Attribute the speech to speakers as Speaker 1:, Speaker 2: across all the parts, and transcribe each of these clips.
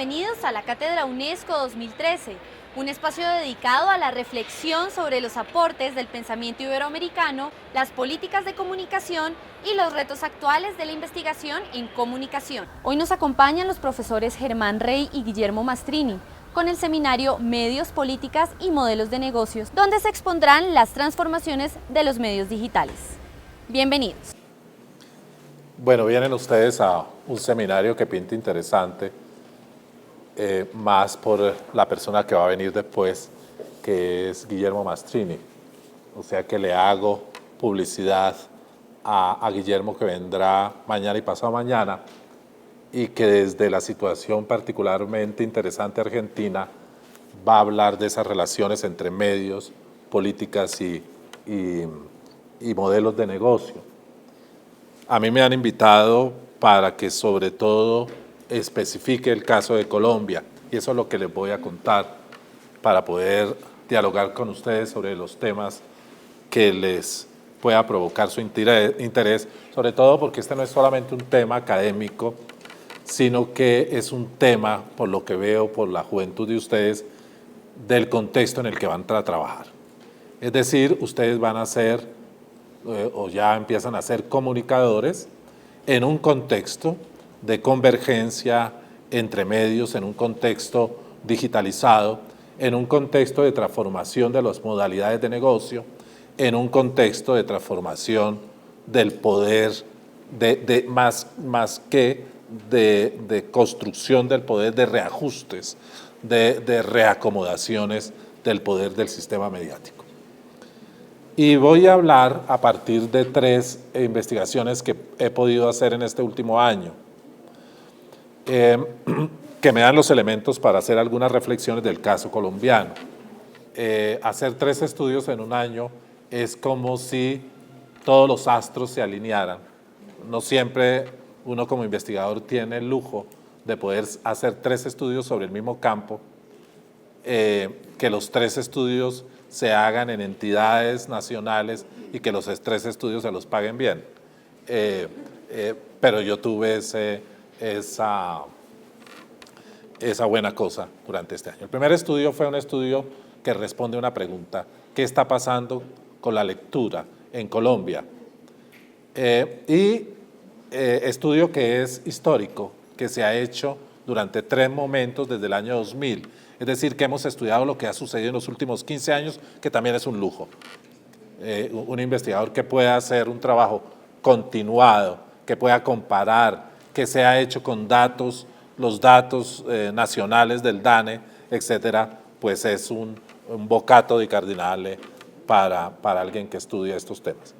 Speaker 1: bienvenidos a la Cátedra UNESCO 2013, un espacio dedicado a la reflexión sobre los aportes del pensamiento iberoamericano, las políticas de comunicación y los retos actuales de la investigación en comunicación. Hoy nos acompañan los profesores Germán Rey y Guillermo Mastrini, con el seminario Medios, Políticas y Modelos de Negocios, donde se expondrán las transformaciones de los medios digitales. Bienvenidos.
Speaker 2: Bueno, vienen ustedes a un seminario que pinta interesante, más por la persona que va a venir después, que es Guillermo Mastrini. O sea que le hago publicidad a Guillermo, que vendrá mañana y pasado mañana, y que desde la situación particularmente interesante argentina va a hablar de esas relaciones entre medios, políticas y modelos de negocio. A mí me han invitado para que sobre todo especifique el caso de Colombia, y eso es lo que les voy a contar para poder dialogar con ustedes sobre los temas que les pueda provocar su interés, sobre todo porque este no es solamente un tema académico, sino que es un tema, por lo que veo, por la juventud de ustedes, del contexto en el que van a trabajar. Es decir, ustedes van a ser o ya empiezan a ser comunicadores en un contexto de convergencia entre medios, en un contexto digitalizado, en un contexto de transformación de las modalidades de negocio, en un contexto de transformación del poder, más que de construcción del poder, de reajustes, de reacomodaciones del poder del sistema mediático. Y voy a hablar a partir de 3 investigaciones que he podido hacer en este último año, que me dan los elementos para hacer algunas reflexiones del caso colombiano. Hacer 3 estudios en un año es como si todos los astros se alinearan. No siempre uno como investigador tiene el lujo de poder hacer 3 estudios sobre el mismo campo, que los 3 estudios se hagan en entidades nacionales y que los 3 estudios se los paguen bien. Pero yo tuve esa buena cosa durante este año. El primer estudio fue un estudio que responde a una pregunta: ¿qué está pasando con la lectura en Colombia? Estudio que es histórico, que se ha hecho durante 3 momentos desde el año 2000. Es decir, que hemos estudiado lo que ha sucedido en los últimos 15 años, que también es un lujo. Un investigador que pueda hacer un trabajo continuado, que pueda comparar, que se ha hecho con datos, los datos nacionales del DANE, etcétera, pues es un bocato di cardinale para alguien que estudia estos temas.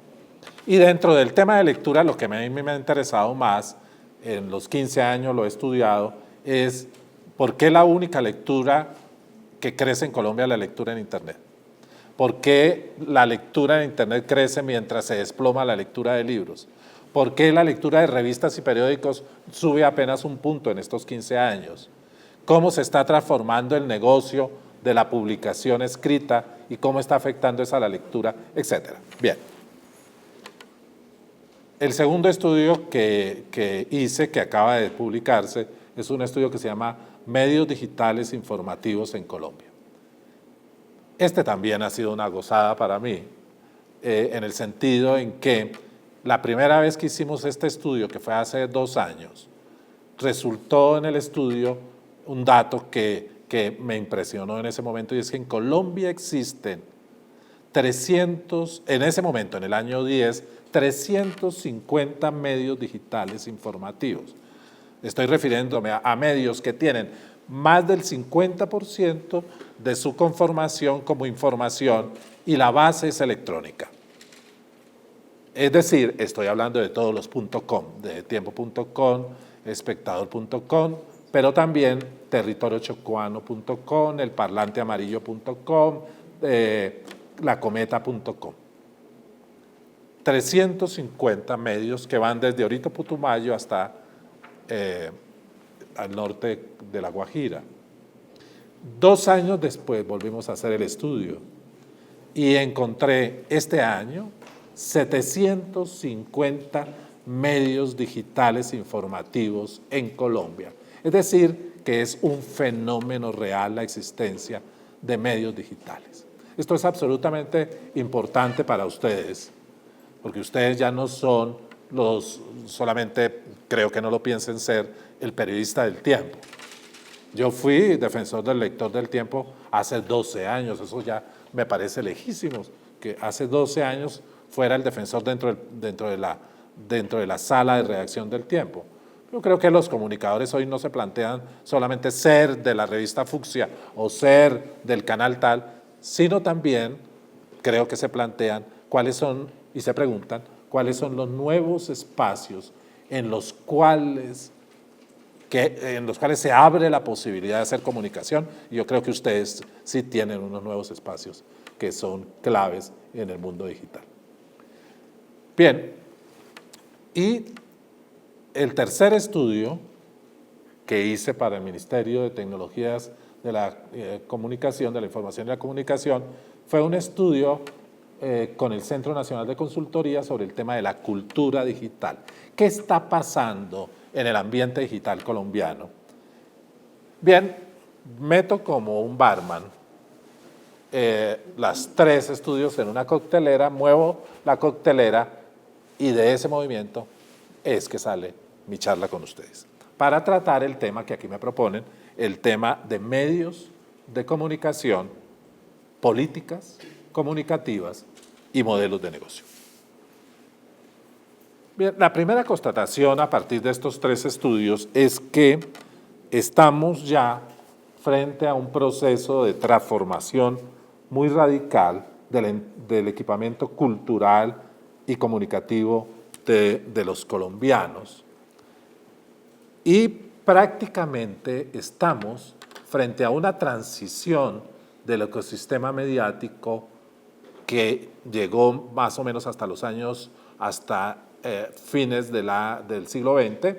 Speaker 2: Y dentro del tema de lectura, lo que a mí me ha interesado más, en los 15 años lo he estudiado, es ¿por qué la única lectura que crece en Colombia es la lectura en Internet? ¿Por qué la lectura en Internet crece mientras se desploma la lectura de libros? ¿Por qué la lectura de revistas y periódicos sube apenas un punto en estos 15 años? ¿Cómo se está transformando el negocio de la publicación escrita y cómo está afectando eso a la lectura, etcétera? Bien. El segundo estudio que hice, que acaba de publicarse, es un estudio que se llama Medios digitales informativos en Colombia. Este también ha sido una gozada para mí, en el sentido en que la primera vez que hicimos este estudio, que fue hace 2 años, resultó en el estudio un dato que me impresionó en ese momento, y es que en Colombia existen 300, en ese momento, en el año 10, 350 medios digitales informativos. Estoy refiriéndome a medios que tienen más del 50% de su conformación como información y la base es electrónica. Es decir, estoy hablando de todos los .com, de tiempo.com, espectador.com, pero también territoriochocuano.com, elparlanteamarillo.com, lacometa.com. 350 medios que van desde Orito Putumayo hasta al norte de La Guajira. 2 años después volvimos a hacer el estudio y encontré este año 750 medios digitales informativos en Colombia. Es decir, que es un fenómeno real la existencia de medios digitales. Esto es absolutamente importante para ustedes, porque ustedes ya no son solamente, creo que no lo piensen ser, el periodista del tiempo. Yo fui defensor del lector del tiempo hace 12 años, eso ya me parece lejísimo, que hace 12 años fuera el defensor dentro de la sala de redacción del tiempo. Yo creo que los comunicadores hoy no se plantean solamente ser de la revista Fucsia o ser del canal tal, sino también creo que se plantean cuáles son y se preguntan cuáles son los nuevos espacios en los cuales se abre la posibilidad de hacer comunicación, y yo creo que ustedes sí tienen unos nuevos espacios que son claves en el mundo digital. Bien, y el tercer estudio que hice para el Ministerio de Tecnologías de la Comunicación, de la Información y la Comunicación, fue un estudio con el Centro Nacional de Consultoría sobre el tema de la cultura digital. ¿Qué está pasando en el ambiente digital colombiano? Bien, meto como un barman las 3 estudios en una coctelera, muevo la coctelera y de ese movimiento es que sale mi charla con ustedes para tratar el tema que aquí me proponen, el tema de medios de comunicación, políticas comunicativas y modelos de negocio. Bien, la primera constatación a partir de estos 3 estudios es que estamos ya frente a un proceso de transformación muy radical del equipamiento cultural y comunicativo de los colombianos, y prácticamente estamos frente a una transición del ecosistema mediático que llegó más o menos hasta fines del siglo XX,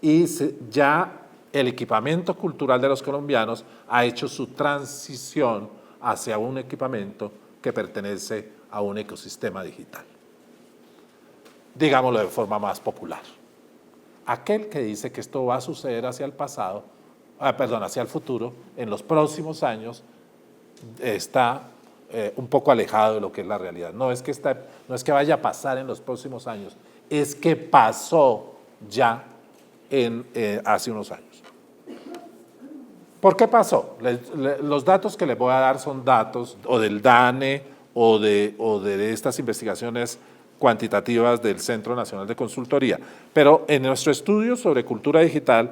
Speaker 2: y ya el equipamiento cultural de los colombianos ha hecho su transición hacia un equipamiento que pertenece a un ecosistema digital. Digámoslo de forma más popular. Aquel que dice que esto va a suceder hacia el futuro, en los próximos años, está un poco alejado de lo que es la realidad. No es que vaya a pasar en los próximos años, es que pasó ya hace unos años. ¿Por qué pasó? Los datos que les voy a dar son datos o del DANE o de estas investigaciones cuantitativas del Centro Nacional de Consultoría. Pero en nuestro estudio sobre cultura digital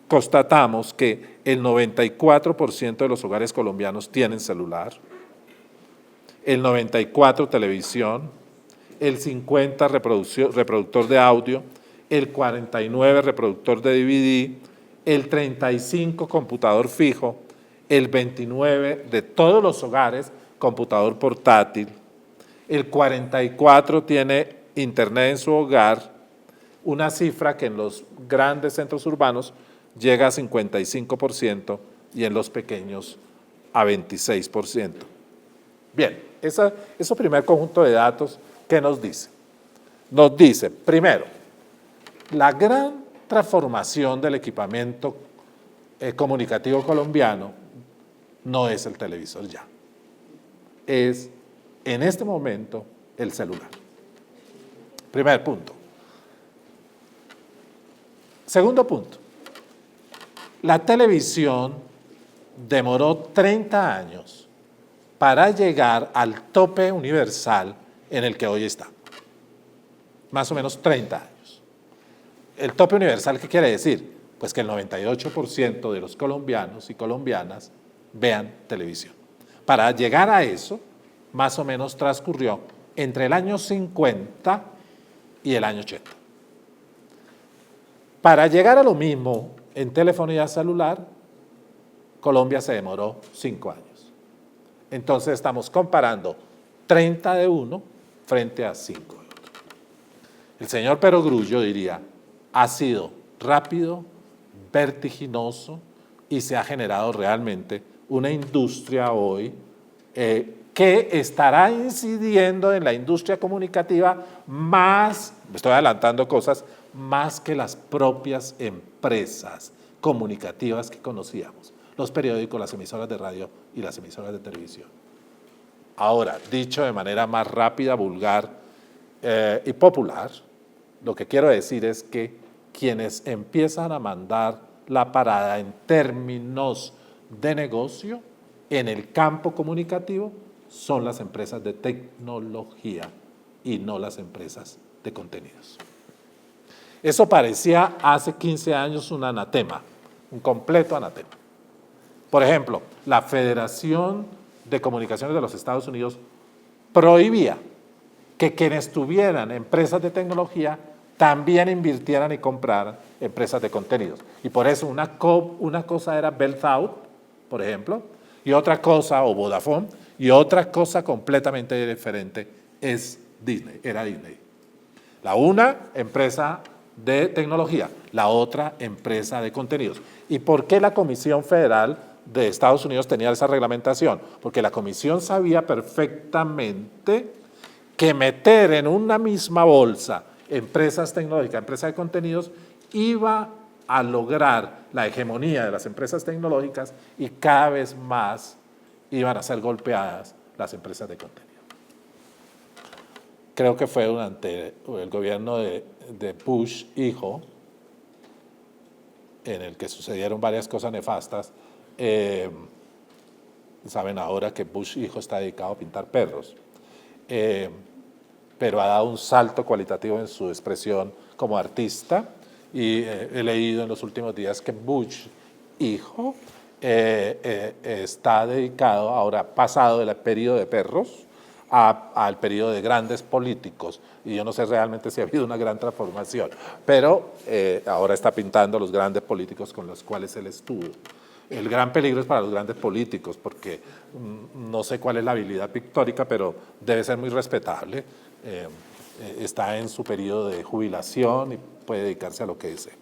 Speaker 2: constatamos que el 94% de los hogares colombianos tienen celular, el 94% televisión, el 50% reproductor de audio, el 49% reproductor de DVD, el 35% computador fijo, el 29% de todos los hogares computador portátil, el 44% tiene internet en su hogar, una cifra que en los grandes centros urbanos llega a 55% y en los pequeños a 26%. Bien, ese primer conjunto de datos, ¿qué nos dice? Nos dice, primero, la gran transformación del equipamiento comunicativo colombiano no es el televisor ya, es en este momento el celular. Primer punto. Segundo punto, la televisión demoró 30 años para llegar al tope universal en el que hoy está. Más o menos 30 años. ¿El tope universal qué quiere decir? Pues que el 98% de los colombianos y colombianas vean televisión. Para llegar a eso, más o menos transcurrió entre el año 50 y el año 80. Para llegar a lo mismo en telefonía celular, Colombia se demoró 5 años. Entonces estamos comparando 30 de uno frente a 5 de otro. El señor Perogrullo diría, ha sido rápido, vertiginoso y se ha generado realmente una industria hoy que estará incidiendo en la industria comunicativa más, me estoy adelantando cosas, más que las propias empresas comunicativas que conocíamos, los periódicos, las emisoras de radio y las emisoras de televisión. Ahora, dicho de manera más rápida, vulgar y popular, lo que quiero decir es que quienes empiezan a mandar la parada en términos de negocio en el campo comunicativo son las empresas de tecnología y no las empresas de contenidos. Eso parecía hace 15 años un anatema, un completo anatema. Por ejemplo, la Federación de Comunicaciones de los Estados Unidos prohibía que quienes tuvieran empresas de tecnología también invirtieran y compraran empresas de contenidos. Y por eso una cosa era Bell South, por ejemplo, y otra cosa, o Vodafone, y otra cosa completamente diferente es Disney, era Disney. La una, empresa de tecnología, la otra, empresa de contenidos. ¿Y por qué la Comisión Federal de Estados Unidos tenía esa reglamentación? Porque la Comisión sabía perfectamente que meter en una misma bolsa empresas tecnológicas, empresas de contenidos, iba a lograr la hegemonía de las empresas tecnológicas y cada vez más iban a ser golpeadas las empresas de contenido. Creo que fue durante el gobierno de Bush hijo, en el que sucedieron varias cosas nefastas. Saben ahora que Bush hijo está dedicado a pintar perros, pero ha dado un salto cualitativo en su expresión como artista, y he leído en los últimos días que Bush hijo está dedicado, ahora pasado del periodo de perros al periodo de grandes políticos, y yo no sé realmente si ha habido una gran transformación, pero ahora está pintando los grandes políticos con los cuales él estuvo. El gran peligro es para los grandes políticos, porque no sé cuál es la habilidad pictórica, pero debe ser muy respetable. Está en su periodo de jubilación y puede dedicarse a lo que desee.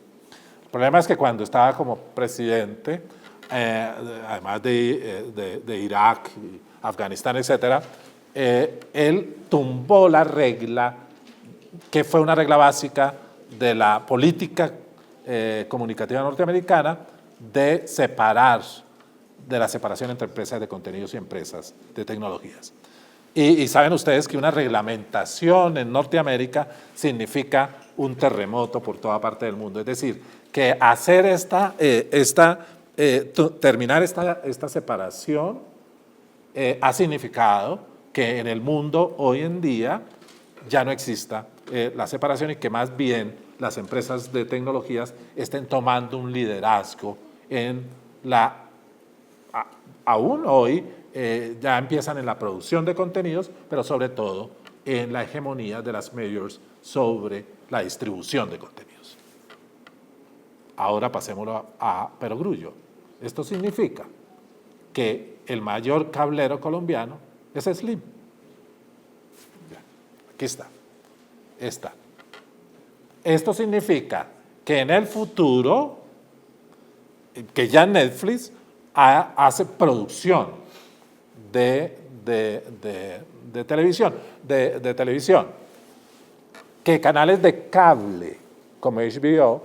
Speaker 2: El problema es que cuando estaba como presidente, además de Irak, Afganistán, etcétera, él tumbó la regla, que fue una regla básica de la política comunicativa norteamericana, de la separación entre empresas de contenidos y empresas de tecnologías. Y saben ustedes que una reglamentación en Norteamérica significa un terremoto por toda parte del mundo. Es decir, que hacer terminar esta separación ha significado que en el mundo hoy en día ya no exista la separación, y que más bien las empresas de tecnologías estén tomando un liderazgo en aún hoy ya empiezan en la producción de contenidos, pero sobre todo en la hegemonía de las majors sobre la distribución de contenidos. Ahora pasémoslo a perogrullo. Esto significa que el mayor cablero colombiano es Slim. Aquí está. Esto significa que en el futuro, que ya Netflix hace producción de televisión, que canales de cable como HBO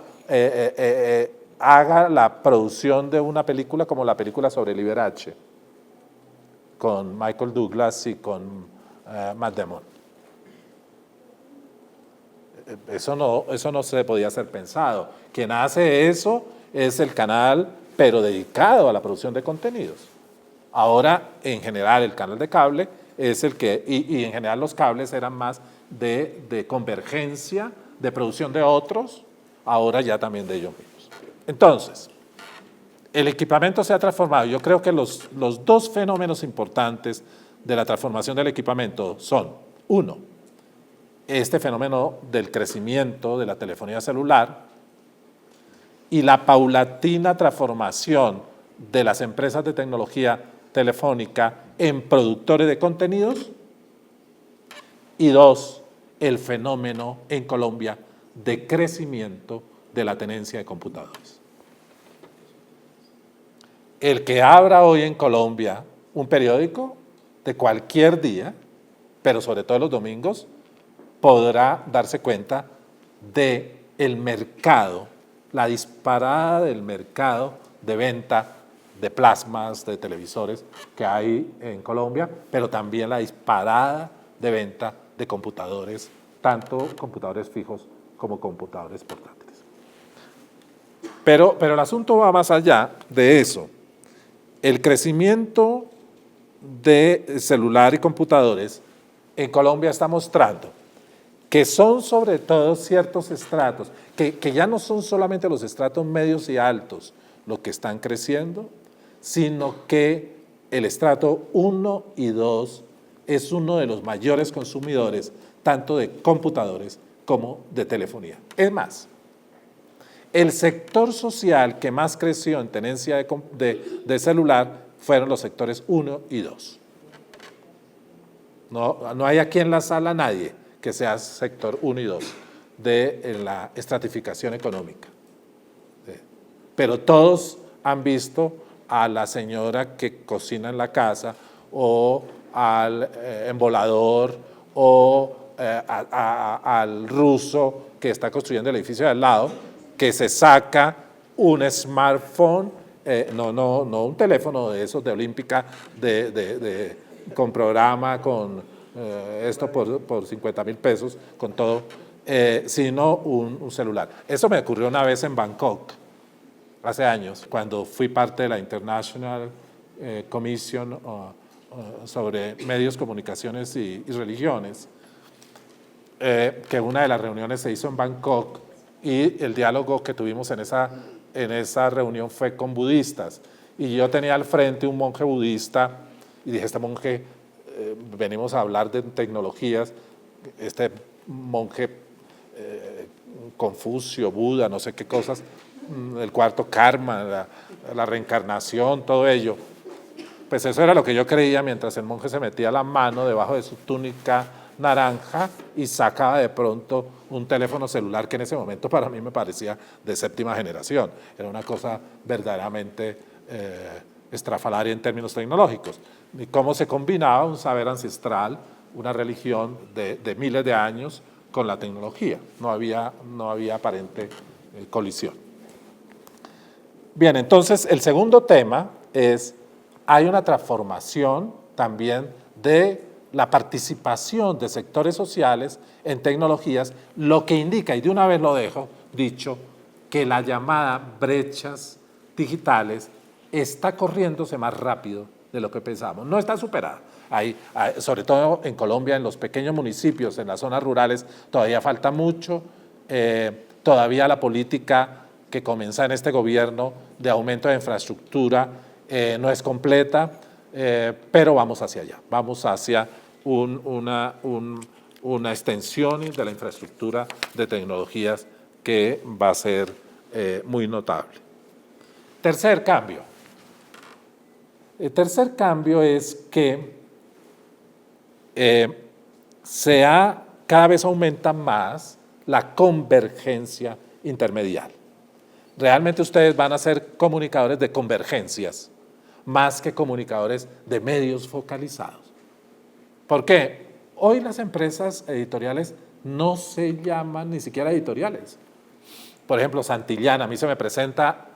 Speaker 2: haga la producción de una película como la película sobre Liberace, con Michael Douglas y con Matt Damon. Eso no se podía hacer pensado. Quien hace eso es el canal, pero dedicado a la producción de contenidos. Ahora, en general, el canal de cable es el que, y en general los cables eran más de convergencia, de producción de otros, ahora ya también de ellos mismos. Entonces, el equipamiento se ha transformado. Yo creo que los dos fenómenos importantes de la transformación del equipamiento son, uno, este fenómeno del crecimiento de la telefonía celular y la paulatina transformación de las empresas de tecnología telefónica en productores de contenidos, y dos, el fenómeno en Colombia de crecimiento de la tenencia de computadores. El que abra hoy en Colombia un periódico de cualquier día, pero sobre todo los domingos, podrá darse cuenta del mercado la disparada del mercado de venta de plasmas, de televisores que hay en Colombia, pero también la disparada de venta de computadores, tanto computadores fijos como computadores portátiles. Pero el asunto va más allá de eso. El crecimiento de celular y computadores en Colombia está mostrando que son sobre todo ciertos estratos, que ya no son solamente los estratos medios y altos los que están creciendo, sino que el estrato 1 y 2 es uno de los mayores consumidores tanto de computadores como de telefonía. Es más, el sector social que más creció en tenencia de celular fueron los sectores 1 y 2. No hay aquí en la sala nadie que sea sector 1 y 2 de la estratificación económica. Pero todos han visto a la señora que cocina en la casa o al embolador o al ruso que está construyendo el edificio de al lado, que se saca un smartphone, no un teléfono de esos de Olímpica con programa, con esto por 50.000 pesos, con todo, sino un celular. Eso me ocurrió una vez en Bangkok, hace años, cuando fui parte de la International Commission sobre medios, comunicaciones y religiones, que una de las reuniones se hizo en Bangkok y el diálogo que tuvimos en esa reunión fue con budistas. Y yo tenía al frente un monje budista y dije, este monje, venimos a hablar de tecnologías, este monje Confucio, Buda, no sé qué cosas, el cuarto karma, la reencarnación, todo ello. Pues eso era lo que yo creía mientras el monje se metía la mano debajo de su túnica naranja y sacaba de pronto un teléfono celular que en ese momento para mí me parecía de séptima generación. Era una cosa verdaderamente estrafalaria en términos tecnológicos. Y cómo se combinaba un saber ancestral, una religión de miles de años con la tecnología. No había aparente colisión. Bien, entonces el segundo tema es, hay una transformación también de la participación de sectores sociales en tecnologías, lo que indica, y de una vez lo dejo dicho, que la llamada brechas digitales está corriéndose más rápido de lo que pensamos. No está superada. Sobre todo en Colombia, en los pequeños municipios, en las zonas rurales, todavía falta mucho. Todavía la política que comienza en este gobierno de aumento de infraestructura no es completa, pero vamos hacia allá. Vamos hacia una extensión de la infraestructura de tecnologías que va a ser muy notable. Tercer cambio. El tercer cambio es que cada vez aumenta más la convergencia intermedial. Realmente ustedes van a ser comunicadores de convergencias, más que comunicadores de medios focalizados. ¿Por qué? Hoy las empresas editoriales no se llaman ni siquiera editoriales. Por ejemplo, Santillana, a mí se me presenta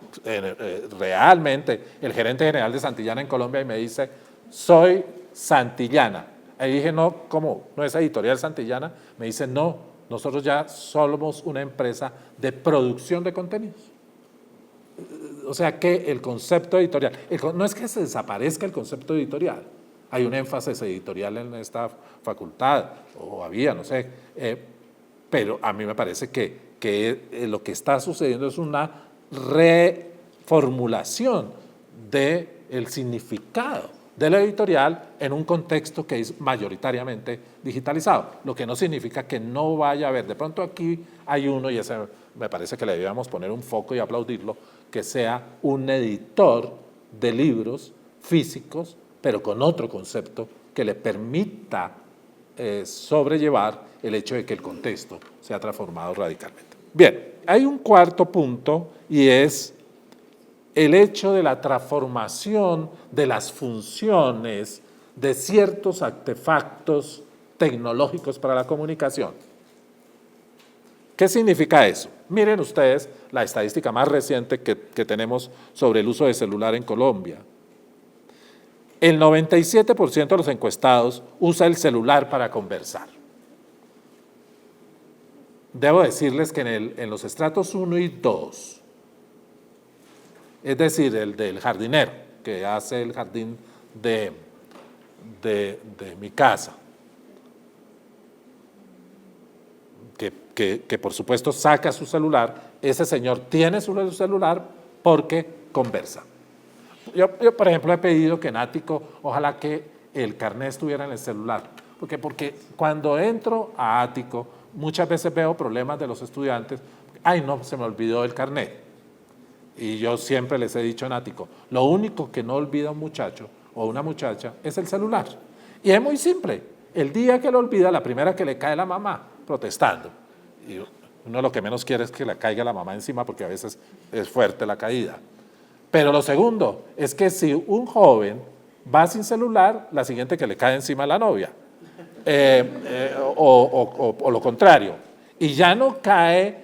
Speaker 2: realmente el gerente general de Santillana en Colombia y me dice, soy Santillana. Ahí dije, no, ¿cómo? ¿No es editorial Santillana? Me dice, no, nosotros ya somos una empresa de producción de contenidos. O sea que el concepto editorial, no es que se desaparezca el concepto editorial, hay un énfasis editorial en esta facultad, o había, no sé, pero a mí me parece que lo que está sucediendo es una reformulación del significado de la editorial en un contexto que es mayoritariamente digitalizado, lo que no significa que no vaya a haber. De pronto aquí hay uno, y ese me parece que le debíamos poner un foco y aplaudirlo, que sea un editor de libros físicos, pero con otro concepto que le permita sobrellevar el hecho de que el contexto se ha transformado radicalmente. Bien, hay un cuarto punto y es el hecho de la transformación de las funciones de ciertos artefactos tecnológicos para la comunicación. ¿Qué significa eso? Miren ustedes la estadística más reciente que tenemos sobre el uso de celular en Colombia. El 97% de los encuestados usa el celular para conversar. Debo decirles que en los estratos 1 y 2, es decir, el del jardinero, que hace el jardín de mi casa, que por supuesto saca su celular, ese señor tiene su celular porque conversa. Yo, por ejemplo, he pedido que en Ático, ojalá que el carnet estuviera en el celular, porque cuando entro a Ático, muchas veces veo problemas de los estudiantes, ay no, se me olvidó el carnet. Y yo siempre les he dicho en Ático, lo único que no olvida un muchacho o una muchacha es el celular. Y es muy simple, el día que lo olvida, la primera que le cae la mamá, protestando. Y uno lo que menos quiere es que le caiga la mamá encima, porque a veces es fuerte la caída. Pero lo segundo es que si un joven va sin celular, la siguiente que le cae encima es la novia. O lo contrario. Y ya no cae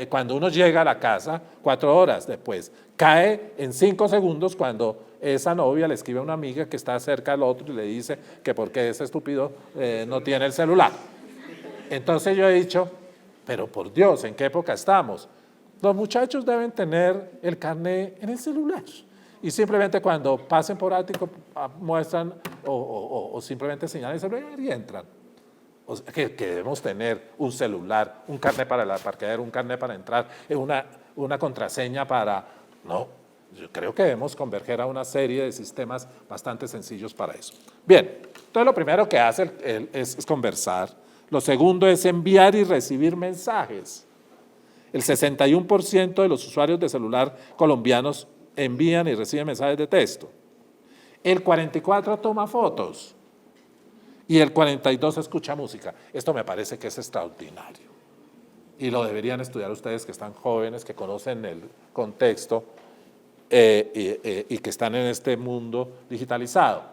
Speaker 2: cuando uno llega a la casa 4 horas después. Cae en 5 segundos cuando esa novia le escribe a una amiga que está cerca al otro y le dice que porque ese estúpido no tiene el celular. Entonces yo he dicho, pero por Dios, ¿en qué época estamos? Los muchachos deben tener el carnet en el celular. Y simplemente cuando pasen por Ático muestran o simplemente señalan el celular y entran. O sea, que debemos tener un celular, un carnet para el parqueadero, un carnet para entrar, una contraseña para... No, yo creo que debemos converger a una serie de sistemas bastante sencillos para eso. Bien, entonces lo primero que hace es conversar. Lo segundo es enviar y recibir mensajes. El 61% de los usuarios de celular colombianos envían y reciben mensajes de texto. El 44% toma fotos y el 42% escucha música. Esto me parece que es extraordinario y lo deberían estudiar ustedes que están jóvenes, que conocen el contexto y que están en este mundo digitalizado.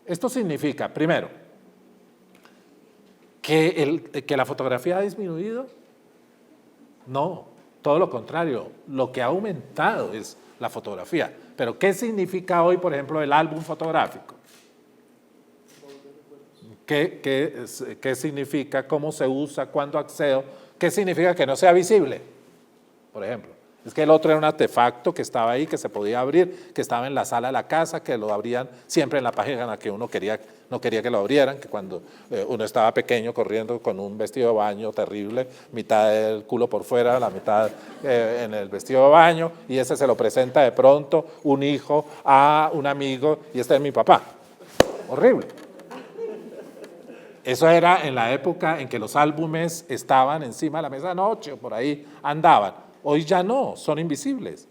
Speaker 2: Esto significa, primero, que la fotografía ha disminuido. No, todo lo contrario, lo que ha aumentado es la fotografía. Pero ¿qué significa hoy, por ejemplo, el álbum fotográfico? ¿Qué significa? ¿Cómo se usa? ¿Cuándo accedo? ¿Qué significa que no sea visible? Por ejemplo, es que el otro era un artefacto que estaba ahí, que se podía abrir, que estaba en la sala de la casa, que lo abrían siempre en la página en la que uno no quería que lo abrieran, que cuando uno estaba pequeño corriendo con un vestido de baño terrible, mitad del culo por fuera, la mitad en el vestido de baño, y ese se lo presenta de pronto un hijo a un amigo, y este es mi papá. Horrible. Eso era en la época en que los álbumes estaban encima de la mesa de noche, o por ahí andaban. Hoy ya no, son invisibles.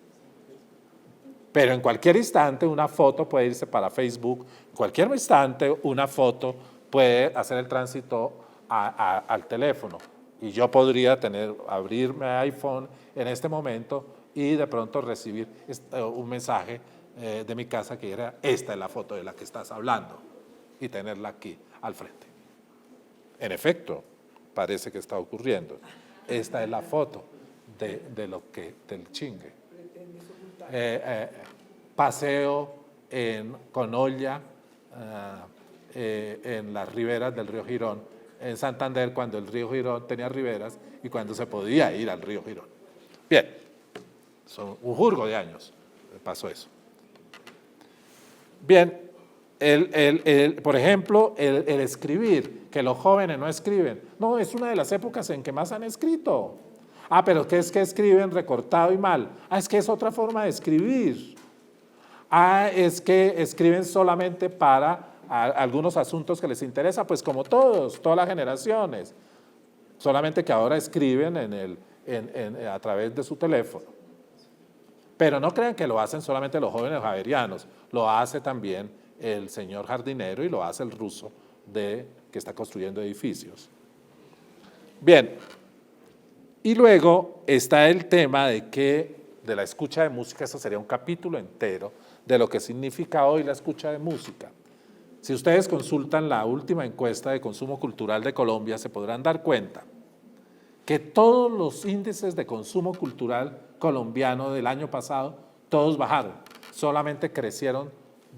Speaker 2: Pero en cualquier instante una foto puede irse para Facebook, en cualquier instante una foto puede hacer el tránsito al teléfono. Y yo podría abrir mi iPhone en este momento y de pronto recibir un mensaje de mi casa que era, esta es la foto de la que estás hablando, y tenerla aquí al frente. En efecto, parece que está ocurriendo. Esta es la foto del chingue. Paseo con olla en las riberas del río Girón, en Santander, cuando el río Girón tenía riberas y cuando se podía ir al río Girón. Bien, son un jurgo de años pasó eso. Bien, por ejemplo, el escribir, que los jóvenes no escriben. No, es una de las épocas en que más han escrito. Ah, pero ¿qué es que escriben recortado y mal? Ah, es que es otra forma de escribir. Ah, es que escriben solamente para algunos asuntos que les interesa, pues como todas las generaciones. Solamente que ahora escriben a través de su teléfono. Pero no crean que lo hacen solamente los jóvenes javerianos, lo hace también el señor jardinero y lo hace el ruso que está construyendo edificios. Bien, y luego está el tema de la escucha de música. Eso sería un capítulo entero de lo que significa hoy la escucha de música. Si ustedes consultan la última encuesta de consumo cultural de Colombia, se podrán dar cuenta que todos los índices de consumo cultural colombiano del año pasado, todos bajaron. Solamente crecieron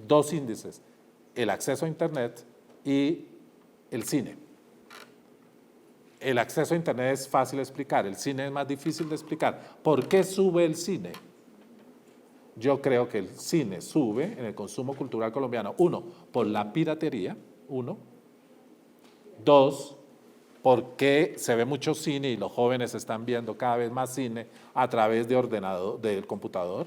Speaker 2: dos índices, el acceso a Internet y el cine. El acceso a Internet es fácil de explicar, el cine es más difícil de explicar. ¿Por qué sube el cine? Yo creo que el cine sube en el consumo cultural colombiano, uno, por la piratería, uno. Dos, porque se ve mucho cine y los jóvenes están viendo cada vez más cine a través de ordenador, del computador.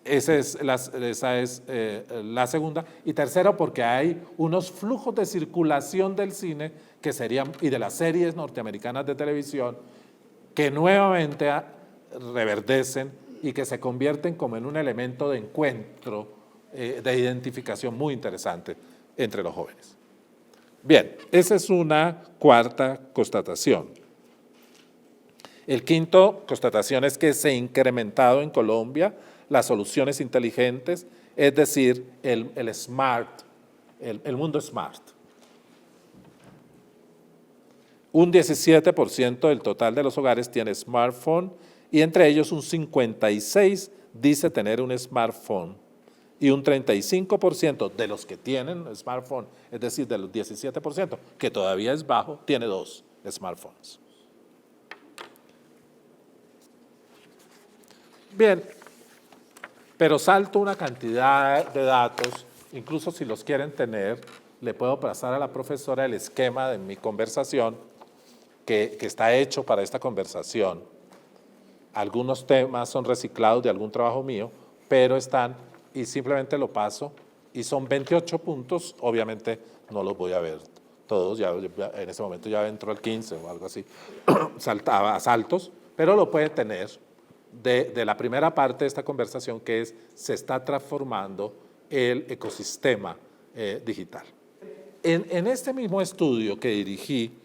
Speaker 2: Esa es la segunda. Y tercero, porque hay unos flujos de circulación del cine que serían, y de las series norteamericanas de televisión que nuevamente reverdecen y que se convierten como en un elemento de encuentro, de identificación muy interesante entre los jóvenes. Bien, esa es una cuarta constatación. El quinto constatación es que se ha incrementado en Colombia las soluciones inteligentes, es decir, el mundo smart. Un 17% del total de los hogares tiene smartphone y entre ellos un 56% dice tener un smartphone y un 35% de los que tienen smartphone, es decir, de los 17%, que todavía es bajo, tiene 2 smartphones. Bien, pero salto una cantidad de datos, incluso si los quieren tener, le puedo pasar a la profesora el esquema de mi conversación, que está hecho para esta conversación. Algunos temas son reciclados de algún trabajo mío, pero están, y simplemente lo paso, y son 28 puntos, obviamente no los voy a ver todos, ya en ese momento ya entró el 15 o algo así, saltaba a saltos, pero lo puede tener de la primera parte de esta conversación, que es, se está transformando el ecosistema digital. En este mismo estudio que dirigí,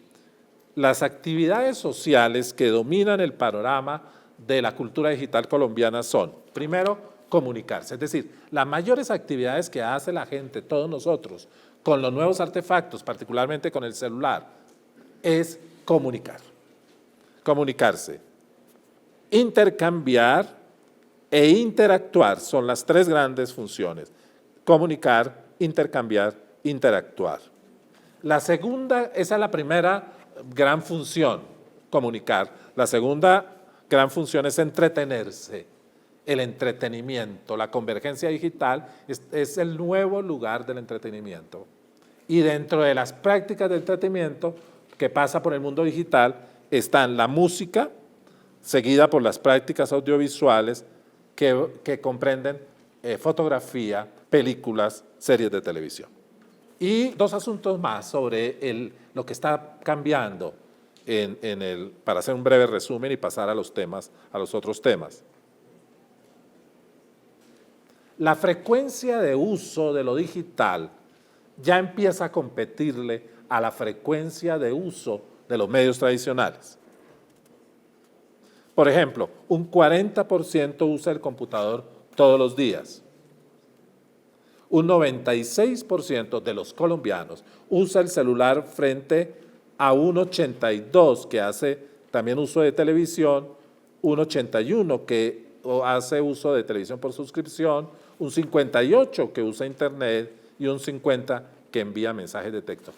Speaker 2: las actividades sociales que dominan el panorama de la cultura digital colombiana son, primero, comunicarse, es decir, las mayores actividades que hace la gente, todos nosotros, con los nuevos artefactos, particularmente con el celular, es comunicarse. Intercambiar e interactuar son las tres grandes funciones. Comunicar, intercambiar, interactuar. La segunda, esa es la primera gran función, comunicar. La segunda gran función es entretenerse, el entretenimiento. La convergencia digital es el nuevo lugar del entretenimiento. Y dentro de las prácticas de entretenimiento que pasa por el mundo digital están la música, seguida por las prácticas audiovisuales que comprenden fotografía, películas, series de televisión. Y dos asuntos más sobre lo que está cambiando para hacer un breve resumen y pasar a los otros temas. La frecuencia de uso de lo digital ya empieza a competirle a la frecuencia de uso de los medios tradicionales. Por ejemplo, un 40% usa el computador todos los días. Un 96% de los colombianos usa el celular frente a un 82% que hace también uso de televisión, un 81% que hace uso de televisión por suscripción, un 58% que usa internet y un 50% que envía mensajes de texto.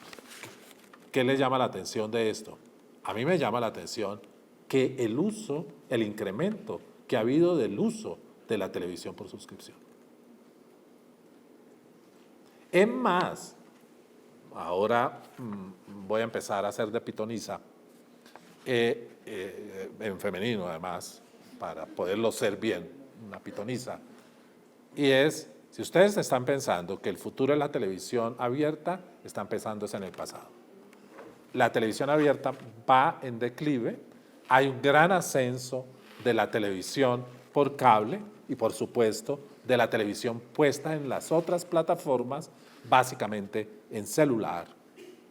Speaker 2: ¿Qué les llama la atención de esto? A mí me llama la atención que el incremento que ha habido del uso de la televisión por suscripción. Es más, ahora voy a empezar a hacer de pitoniza, en femenino además, para poderlo ser bien, una pitoniza, y es, si ustedes están pensando que el futuro es la televisión abierta, están pensando en el pasado. La televisión abierta va en declive, hay un gran ascenso de la televisión por cable y, por supuesto, de la televisión puesta en las otras plataformas, básicamente en celular,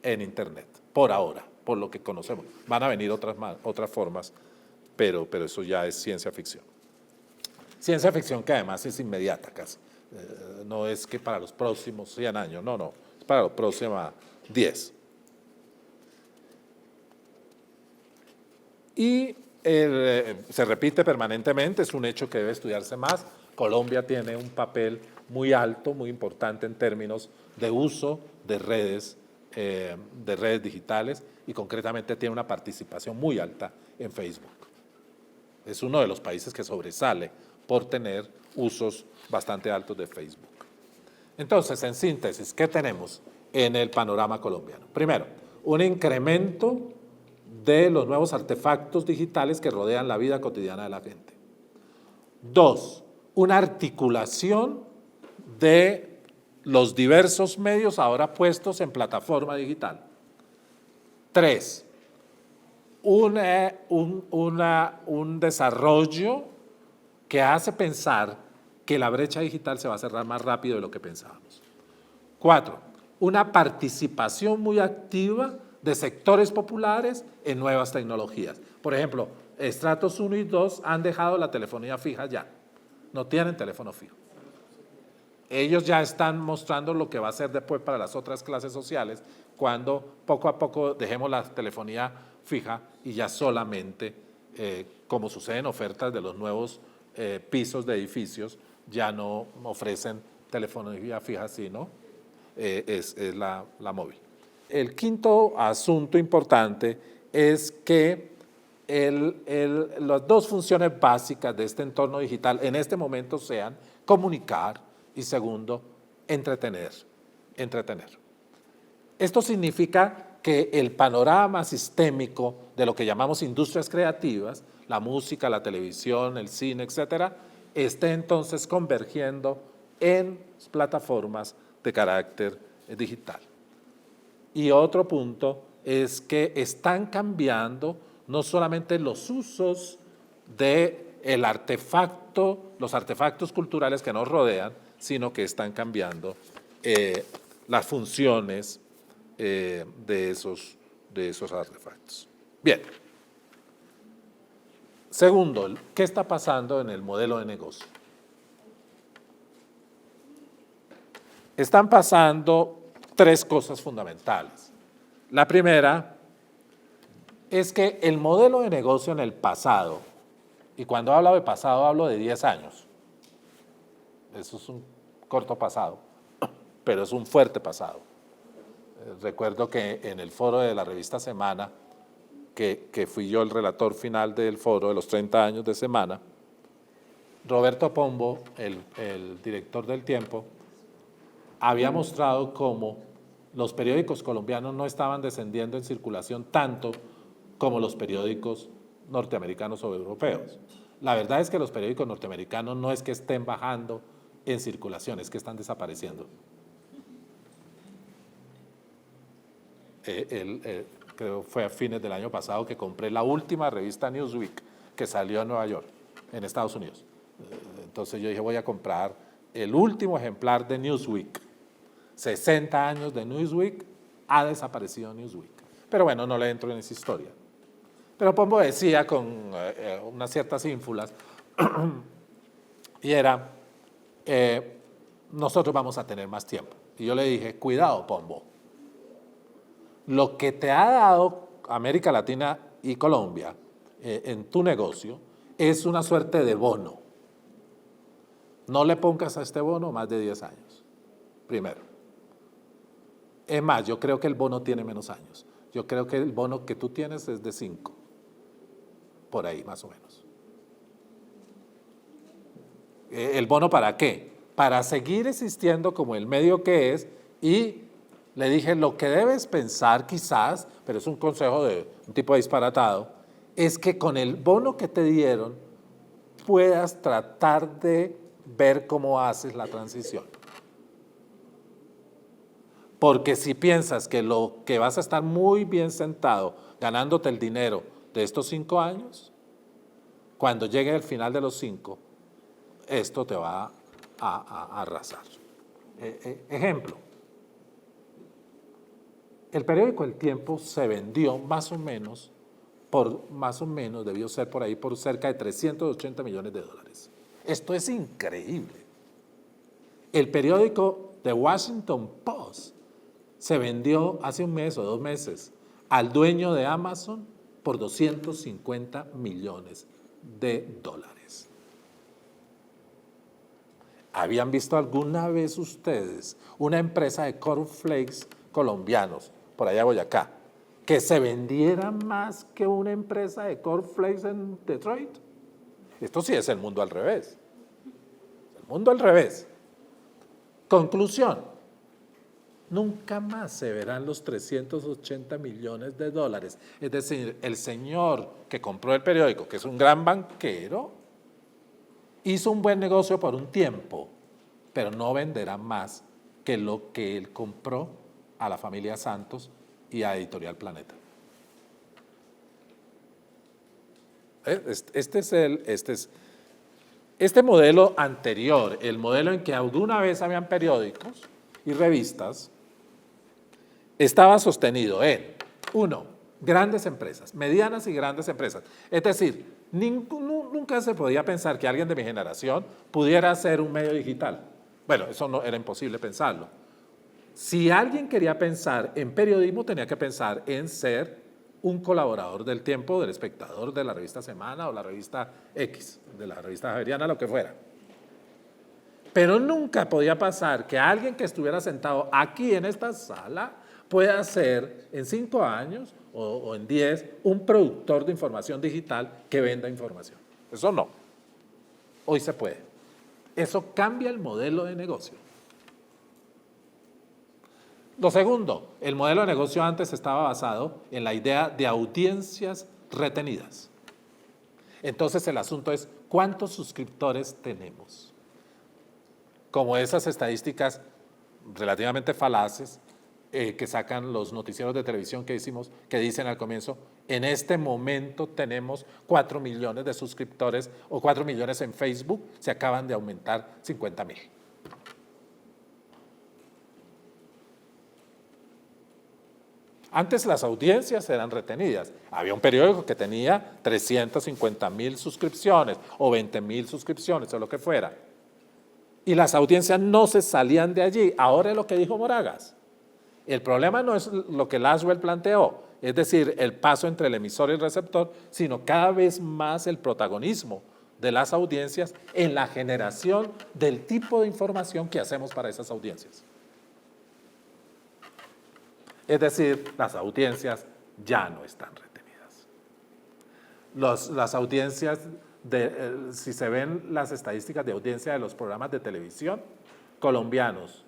Speaker 2: en internet, por ahora, por lo que conocemos. Van a venir otras formas, pero eso ya es ciencia ficción. Ciencia ficción que además es inmediata casi. No es que para los próximos 100 años, no, es para los próximos 10. y se repite permanentemente, es un hecho que debe estudiarse más. Colombia tiene un papel muy alto, muy importante en términos de uso de redes digitales y concretamente tiene una participación muy alta en Facebook. Es uno de los países que sobresale por tener usos bastante altos de Facebook. Entonces, en síntesis, ¿qué tenemos en el panorama colombiano? Primero, un incremento de los nuevos artefactos digitales que rodean la vida cotidiana de la gente. Dos, una articulación de los diversos medios ahora puestos en plataforma digital. Tres, un desarrollo que hace pensar que la brecha digital se va a cerrar más rápido de lo que pensábamos. Cuatro, una participación muy activa de sectores populares en nuevas tecnologías. Por ejemplo, estratos 1 y 2 han dejado la telefonía fija ya, no tienen teléfono fijo. Ellos ya están mostrando lo que va a ser después para las otras clases sociales cuando poco a poco dejemos la telefonía fija y ya solamente, como sucede en ofertas de los nuevos pisos de edificios, ya no ofrecen telefonía fija, sino es la móvil. El quinto asunto importante es que las dos funciones básicas de este entorno digital en este momento sean comunicar y segundo, entretener. Esto significa que el panorama sistémico de lo que llamamos industrias creativas, la música, la televisión, el cine, etcétera, esté entonces convergiendo en plataformas de carácter digital. Y otro punto es que están cambiando no solamente los usos del artefacto, los artefactos culturales que nos rodean, sino que están cambiando las funciones de esos artefactos. Bien. Segundo, ¿qué está pasando en el modelo de negocio? Están pasando tres cosas fundamentales. La primera es que el modelo de negocio en el pasado, y cuando hablo de pasado hablo de 10 años, eso es un corto pasado, pero es un fuerte pasado. Recuerdo que en el foro de la revista Semana, que fui yo el relator final del foro de los 30 años de Semana, Roberto Pombo, el director del Tiempo, había mostrado cómo los periódicos colombianos no estaban descendiendo en circulación tanto como los periódicos norteamericanos o europeos. La verdad es que los periódicos norteamericanos no es que estén bajando en circulación, es que están desapareciendo. Creo fue a fines del año pasado que compré la última revista Newsweek que salió en Nueva York, en Estados Unidos. Entonces yo dije, voy a comprar el último ejemplar de Newsweek. 60 años de Newsweek, ha desaparecido Newsweek. Pero bueno, no le entro en esa historia. Pero Pombo decía con unas ciertas ínfulas, y era, nosotros vamos a tener más tiempo. Y yo le dije, cuidado Pombo, lo que te ha dado América Latina y Colombia en tu negocio es una suerte de bono. No le pongas a este bono más de 10 años, primero. Es más, yo creo que el bono tiene menos años. Yo creo que el bono que tú tienes es de 5, por ahí más o menos. ¿El bono para qué? Para seguir existiendo como el medio que es, y le dije, lo que debes pensar quizás, pero es un consejo de un tipo disparatado, es que con el bono que te dieron puedas tratar de ver cómo haces la transición. Porque si piensas que lo que vas a estar muy bien sentado ganándote el dinero de estos 5 años, cuando llegue el final de los 5, esto te va a arrasar. Ejemplo, el periódico El Tiempo se vendió más o menos, debió ser por ahí, por cerca de 380 millones de dólares. Esto es increíble. El periódico The Washington Post se vendió hace un mes o 2 meses al dueño de Amazon por 250 millones de dólares. ¿Habían visto alguna vez ustedes una empresa de cornflakes colombianos, por allá Boyacá, que se vendiera más que una empresa de cornflakes en Detroit? Esto sí es el mundo al revés. El mundo al revés. Conclusión. Nunca más se verán los 380 millones de dólares. Es decir, el señor que compró el periódico, que es un gran banquero, hizo un buen negocio por un tiempo, pero no venderá más que lo que él compró a la familia Santos y a Editorial Planeta. Este modelo anterior, el modelo en que alguna vez habían periódicos y revistas, estaba sostenido en, 1, grandes empresas, medianas y grandes empresas. Es decir, nunca se podía pensar que alguien de mi generación pudiera hacer un medio digital. Bueno, eso no era imposible pensarlo. Si alguien quería pensar en periodismo, tenía que pensar en ser un colaborador del Tiempo, del Espectador, de la revista Semana o la revista X, de la revista Javeriana, lo que fuera. Pero nunca podía pasar que alguien que estuviera sentado aquí en esta sala pueda ser en 5 años o en 10 un productor de información digital que venda información. Eso no. Hoy se puede. Eso cambia el modelo de negocio. Lo segundo, el modelo de negocio antes estaba basado en la idea de audiencias retenidas. Entonces el asunto es, ¿cuántos suscriptores tenemos? Como esas estadísticas relativamente falaces que sacan los noticieros de televisión que dicen al comienzo, en este momento tenemos 4 millones de suscriptores o 4 millones en Facebook, se acaban de aumentar 50,000. Antes las audiencias eran retenidas. Había un periódico que tenía 350,000 suscripciones o 20,000 suscripciones o lo que fuera. Y las audiencias no se salían de allí. Ahora es lo que dijo Moragas. El problema no es lo que Laswell planteó, es decir, el paso entre el emisor y el receptor, sino cada vez más el protagonismo de las audiencias en la generación del tipo de información que hacemos para esas audiencias. Es decir, las audiencias ya no están retenidas. Las audiencias, si se ven las estadísticas de audiencia de los programas de televisión colombianos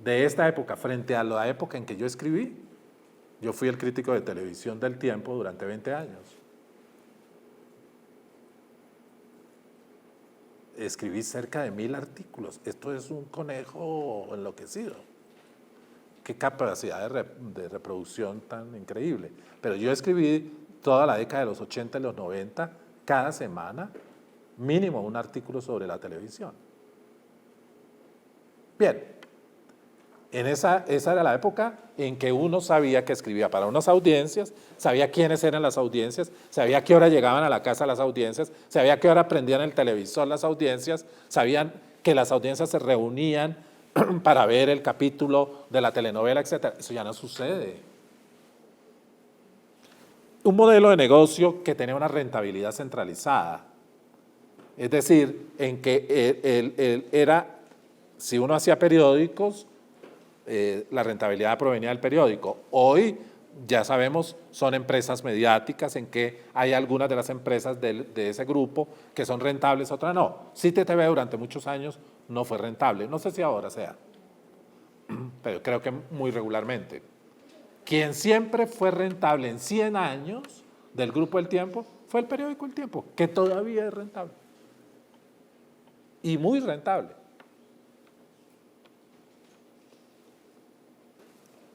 Speaker 2: de esta época frente a la época en que yo escribí, yo fui el crítico de televisión del Tiempo durante 20 años. Escribí cerca de 1,000 artículos. Esto es un conejo enloquecido. Qué capacidad de reproducción tan increíble. Pero yo escribí toda la década de los 80 y los 90, cada semana, mínimo un artículo sobre la televisión. Bien, esa era la época en que uno sabía que escribía para unas audiencias, sabía quiénes eran las audiencias, sabía a qué hora llegaban a la casa las audiencias, sabía a qué hora prendían el televisor las audiencias, sabían que las audiencias se reunían para ver el capítulo de la telenovela, etc. Eso ya no sucede. Un modelo de negocio que tenía una rentabilidad centralizada, es decir, en que si uno hacía periódicos, la rentabilidad provenía del periódico. Hoy, ya sabemos, son empresas mediáticas en que hay algunas de las empresas de ese grupo que son rentables, otras no. CITE-TV durante muchos años no fue rentable, no sé si ahora sea, pero creo que muy regularmente. Quien siempre fue rentable en 100 años del Grupo El Tiempo fue el periódico El Tiempo, que todavía es rentable y muy rentable.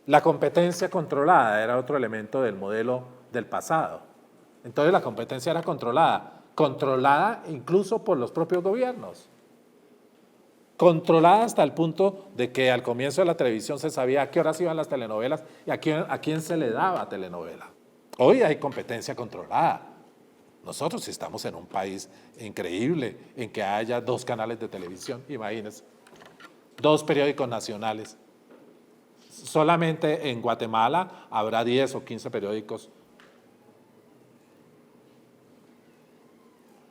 Speaker 2: La competencia controlada era otro elemento del modelo del pasado. Entonces la competencia era controlada incluso por los propios gobiernos. Controlada hasta el punto de que al comienzo de la televisión se sabía a qué horas iban las telenovelas y a quién se le daba telenovela. Hoy hay competencia controlada. Nosotros estamos en un país increíble en que haya 2 canales de televisión, imagínense, 2 periódicos nacionales. Solamente en Guatemala habrá 10 o 15 periódicos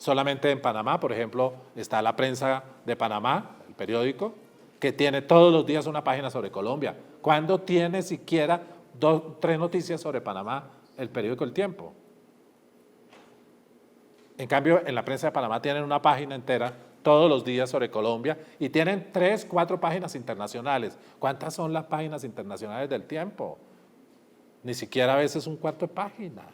Speaker 2: Solamente en Panamá, por ejemplo, está La Prensa de Panamá, el periódico, que tiene todos los días una página sobre Colombia. ¿Cuándo tiene siquiera 2, 3 noticias sobre Panamá el periódico El Tiempo? En cambio, en La Prensa de Panamá tienen una página entera todos los días sobre Colombia y tienen 3, 4 páginas internacionales. ¿Cuántas son las páginas internacionales del Tiempo? Ni siquiera a veces un cuarto de página.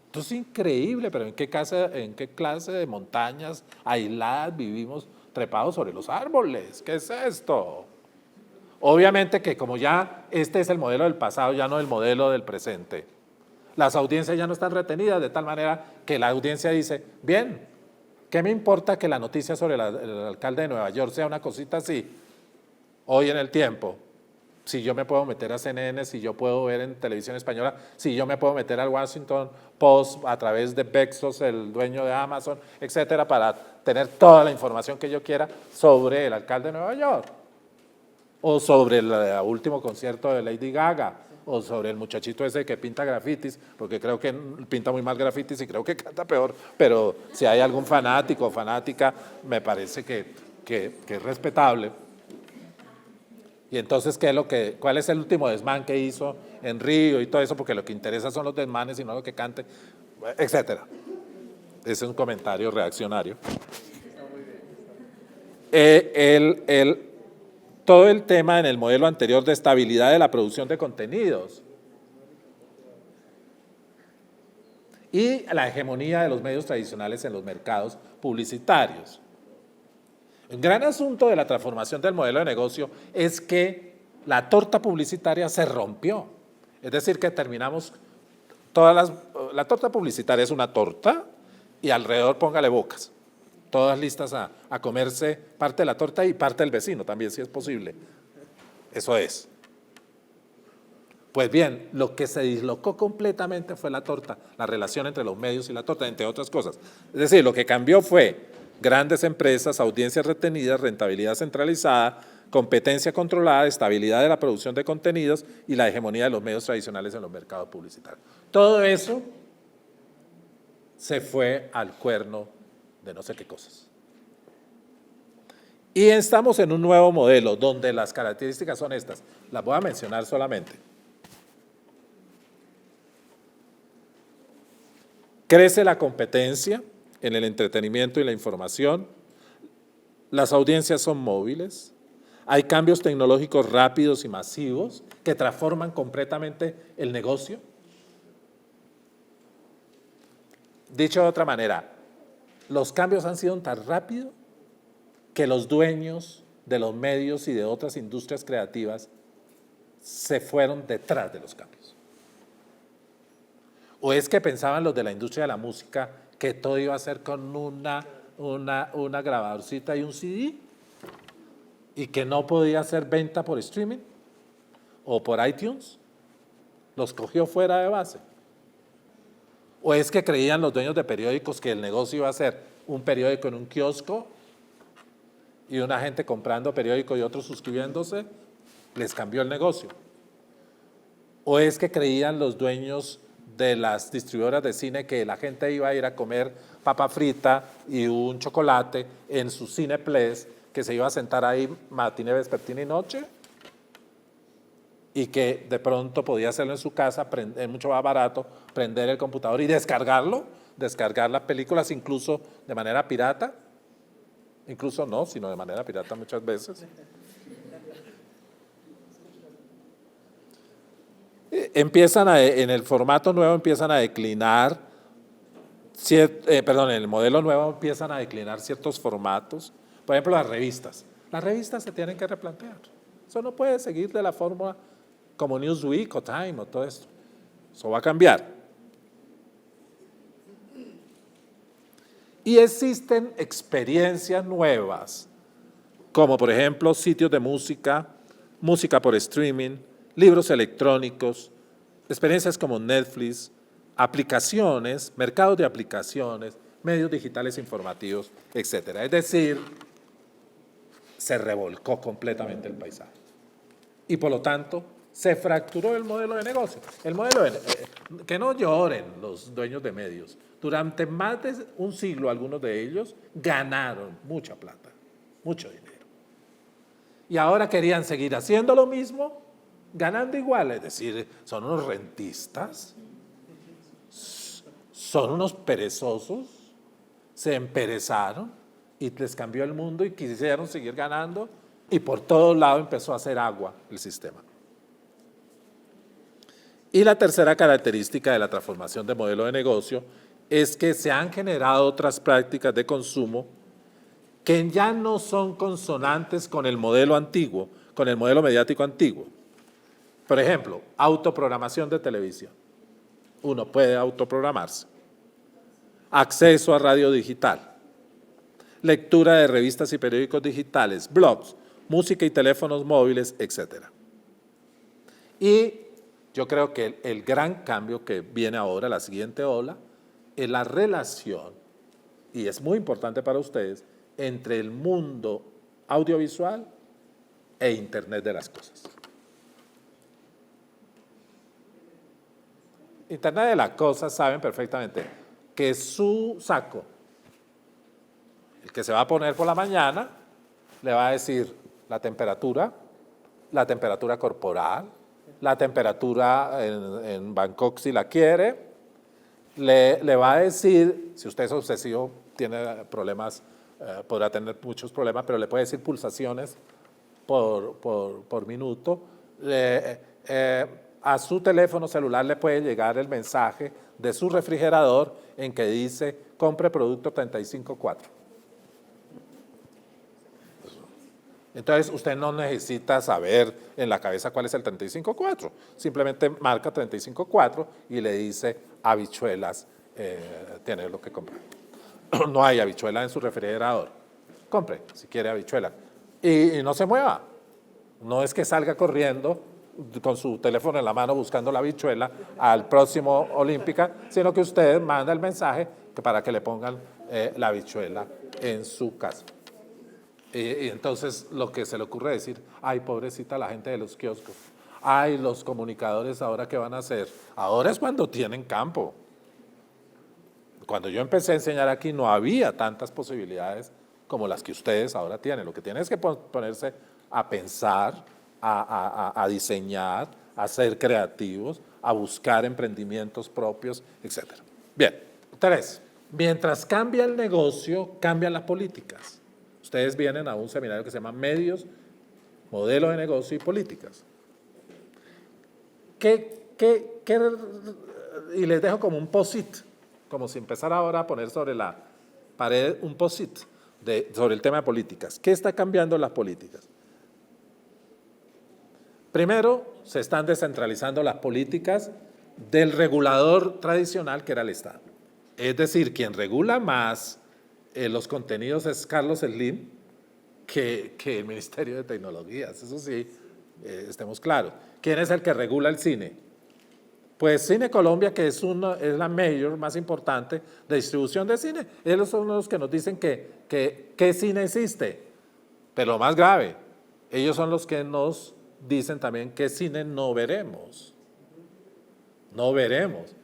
Speaker 2: Esto es increíble, pero ¿en qué clase de montañas aisladas vivimos trepados sobre los árboles? ¿Qué es esto? Obviamente que como ya este es el modelo del pasado, ya no el modelo del presente, las audiencias ya no están retenidas, de tal manera que la audiencia dice, bien, ¿qué me importa que la noticia sobre el alcalde de Nueva York sea una cosita así? Hoy en El Tiempo, si yo me puedo meter a CNN, si yo puedo ver en televisión española, si yo me puedo meter al Washington Post a través de Bezos, el dueño de Amazon, etcétera, para tener toda la información que yo quiera sobre el alcalde de Nueva York, o sobre el último concierto de Lady Gaga, o sobre el muchachito ese que pinta grafitis, porque creo que pinta muy mal grafitis y creo que canta peor, pero si hay algún fanático o fanática, me parece que es respetable. Y entonces, ¿cuál es el último desmán que hizo en Río y todo eso? Porque lo que interesa son los desmanes y no lo que cante, etcétera. Ese es un comentario reaccionario. Todo el tema en el modelo anterior de estabilidad de la producción de contenidos y la hegemonía de los medios tradicionales en los mercados publicitarios. El gran asunto de la transformación del modelo de negocio es que la torta publicitaria se rompió. Es decir, que terminamos la torta publicitaria es una torta y alrededor póngale bocas, todas listas a comerse parte de la torta y parte del vecino también, si es posible. Eso es. Pues bien, lo que se dislocó completamente fue la torta, la relación entre los medios y la torta, entre otras cosas. Es decir, lo que cambió fue grandes empresas, audiencias retenidas, rentabilidad centralizada, competencia controlada, estabilidad de la producción de contenidos y la hegemonía de los medios tradicionales en los mercados publicitarios. Todo eso se fue al cuerno de no sé qué cosas. Y estamos en un nuevo modelo donde las características son estas. Las voy a mencionar solamente. Crece la competencia en el entretenimiento y la información, las audiencias son móviles, hay cambios tecnológicos rápidos y masivos que transforman completamente el negocio. Dicho de otra manera, los cambios han sido tan rápidos que los dueños de los medios y de otras industrias creativas se fueron detrás de los cambios. ¿O es que pensaban los de la industria de la música que todo iba a ser con una grabadorcita y un CD y que no podía ser venta por streaming o por iTunes? Los cogió fuera de base. ¿O es que creían los dueños de periódicos que el negocio iba a ser un periódico en un kiosco y una gente comprando periódico y otros suscribiéndose? Les cambió el negocio. ¿O es que creían los dueños de las distribuidoras de cine que la gente iba a ir a comer papa frita y un chocolate en su Cineplex, que se iba a sentar ahí matiné, vespertina y noche, y que de pronto podía hacerlo en su casa, es mucho más barato, prender el computador y descargarlo, descargar las películas incluso de manera pirata, incluso no, sino de manera pirata muchas veces. En el formato nuevo empiezan a declinar, en el modelo nuevo empiezan a declinar ciertos formatos. Por ejemplo, las revistas. Las revistas se tienen que replantear. Eso no puede seguir de la forma como Newsweek o Time o todo esto. Eso va a cambiar. Y existen experiencias nuevas, como por ejemplo sitios de música, música por streaming, libros electrónicos, experiencias como Netflix, aplicaciones, mercados de aplicaciones, medios digitales informativos, etcétera. Es decir, se revolcó completamente el paisaje. Y por lo tanto, se fracturó el modelo de negocio. El modelo que no lloren los dueños de medios. Durante más de un siglo, algunos de ellos ganaron mucha plata, mucho dinero. Y ahora querían seguir haciendo lo mismo, ganando igual. Es decir, son unos rentistas, son unos perezosos, se emperezaron y les cambió el mundo y quisieron seguir ganando y por todos lados empezó a hacer agua el sistema. Y la tercera característica de la transformación de modelo de negocio es que se han generado otras prácticas de consumo que ya no son consonantes con el modelo antiguo, con el modelo mediático antiguo. Por ejemplo, autoprogramación de televisión. Uno puede autoprogramarse. Acceso a radio digital. Lectura de revistas y periódicos digitales, blogs, música y teléfonos móviles, etc. Y yo creo que el gran cambio que viene ahora, la siguiente ola, es la relación, y es muy importante para ustedes, entre el mundo audiovisual e Internet de las cosas. Internet de las cosas saben perfectamente que su saco, el que se va a poner por la mañana, le va a decir la temperatura corporal, la temperatura en Bangkok si la quiere, le va a decir, si usted es obsesivo, tiene problemas, podrá tener muchos problemas, pero le puede decir pulsaciones por minuto. A su teléfono celular le puede llegar el mensaje de su refrigerador en que dice, compre producto 354. Entonces, usted no necesita saber en la cabeza cuál es el 354, simplemente marca 354 y le dice habichuelas, tiene lo que comprar. No hay habichuela en su refrigerador, compre si quiere habichuela y no se mueva, no es que salga corriendo con su teléfono en la mano buscando la habichuela al próximo Olímpica, sino que usted manda el mensaje para que le pongan la habichuela en su casa. Y entonces lo que se le ocurre decir, ay, pobrecita la gente de los kioscos, ay, los comunicadores ahora qué van a hacer. Ahora es cuando tienen campo. Cuando yo empecé a enseñar aquí no había tantas posibilidades como las que ustedes ahora tienen. Lo que tienen es que ponerse a pensar, a diseñar, a ser creativos, a buscar emprendimientos propios, etc. Bien, 3. Mientras cambia el negocio, cambian las políticas. Ustedes vienen a un seminario que se llama Medios, Modelo de Negocio y Políticas. Y les dejo como un post-it, como si empezara ahora a poner sobre la pared un post-it sobre el tema de políticas. ¿Qué está cambiando en las políticas? Primero, se están descentralizando las políticas del regulador tradicional que era el Estado. Es decir, quien regula más los contenidos es Carlos Slim que el Ministerio de Tecnologías, eso sí, estemos claros. ¿Quién es el que regula el cine? Pues Cine Colombia, que es la mayor más importante de distribución de cine. Ellos son los que nos dicen que cine existe. Pero lo más grave, ellos son los que nos dicen también qué cine no veremos. No veremos.